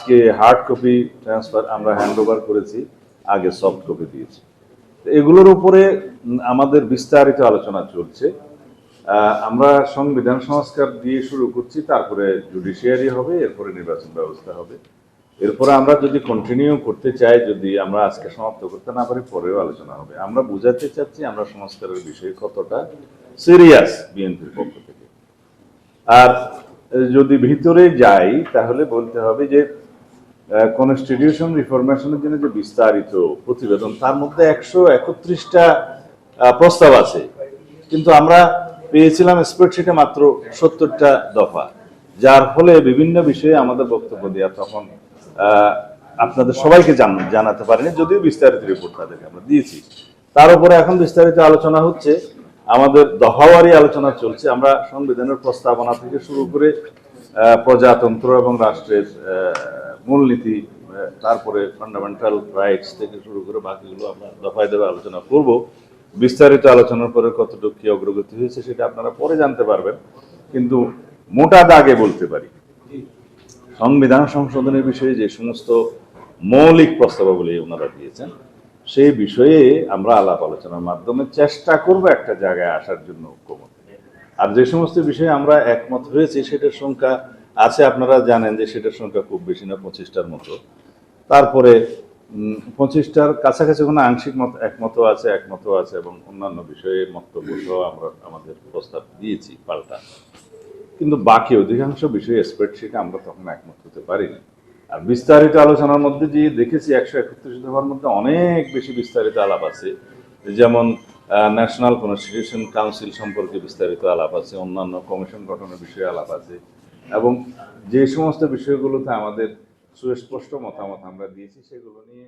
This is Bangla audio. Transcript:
আজকে হার্ড কপি ট্রান্সফার আমরা হ্যান্ড ওভার করেছি, আগে সফট কপি দিয়েছি। এগুলোর উপরে আমাদের বিস্তারিত আলোচনা চলছে। আমরা সংবিধান সংস্কার দিয়ে শুরু করছি, তারপরে জুডিশিয়ারি হবে, এরপরে নির্বাচন ব্যবস্থা হবে। এরপরে আমরা যদি কন্টিনিউ করতে চাই, যদি আমরা আজকে সমাপ্ত করতে না পারি, পরেও আলোচনা হবে। আমরা বুঝাতে চাচ্ছি আমরা সংস্কারের বিষয়ে কতটা সিরিয়াস বিএনপির পক্ষ থেকে। আর যদি ভিতরে যাই তাহলে বলতে হবে যে কনস্টিটিউশন রিফরমেশনের জন্য যে বিস্তারিত প্রতিবেদন, তার মধ্যে 131টা প্রস্তাব আছে, কিন্তু আমরা পেয়েছিলাম স্প্রেডশিটে মাত্র 70টা দফা, যার ফলে বিভিন্ন বিষয়ে আমাদের বক্তব্য দেওয়া তখন আপনাদের সবাইকে জানাতে পারিনি, যদিও বিস্তারিত রিপোর্ট তাদেরকে আমরা দিয়েছি। তার উপরে এখন বিস্তারিত আলোচনা হচ্ছে, আমাদের দফাওয়ারি আলোচনা চলছে। আমরা সংবিধানের প্রস্তাবনা থেকে শুরু করে প্রজাতন্ত্র এবং রাষ্ট্রের মূলনীতি, তারপরে ফান্ডামেন্টাল রাইটস থেকে শুরু করে বাকিগুলো আমরা দফায় দফায় আলোচনা করব। বিস্তারিত আলোচনার পরে কতটুকু কি অগ্রগতি হয়েছে সেটা আপনারা পরে জানতে পারবেন, কিন্তু মোটা দাগে বলতে পারি সংবিধান সংশোধনের বিষয়ে যে সমস্ত মৌলিক প্রস্তাবাবলী ওনারা দিয়েছেন সেই বিষয়ে আমরা আলাপ আলোচনার মাধ্যমে চেষ্টা করব একটা জায়গায় আসার জন্য ঐক্যমত। আর যে সমস্ত বিষয়ে আমরা একমত হয়েছি সেটার সংখ্যা আছে, আপনারা জানেন যে সেটার সংখ্যা খুব বেশি না, 25টার মতো। তারপরে 25টার কাছাকাছি কোনো আংশিক মত একমত আছে এবং অন্যান্য বিষয়ে মন্তব্য সহ আমরা আমাদের প্রস্তাব দিয়েছি পাল্টা। কিন্তু বাকি অধিকাংশ বিষয়ে স্প্রেডশিটে আমরা তখন একমত হতে পারিনি। আর বিস্তারিত আলোচনার মধ্যে যে দেখেছি 131 দফার মধ্যে অনেক বেশি বিস্তারিত আলাপ আছে, যেমন ন্যাশনাল কনস্টিটিউশন কাউন্সিল সম্পর্কে বিস্তারিত আলাপ আছে, অন্যান্য কমিশন গঠনের বিষয়ে আলাপ আছে, এবং যে সমস্ত বিষয়গুলোতে আমাদের সুস্পষ্ট মতামত আমরা দিয়েছি সেগুলো নিয়ে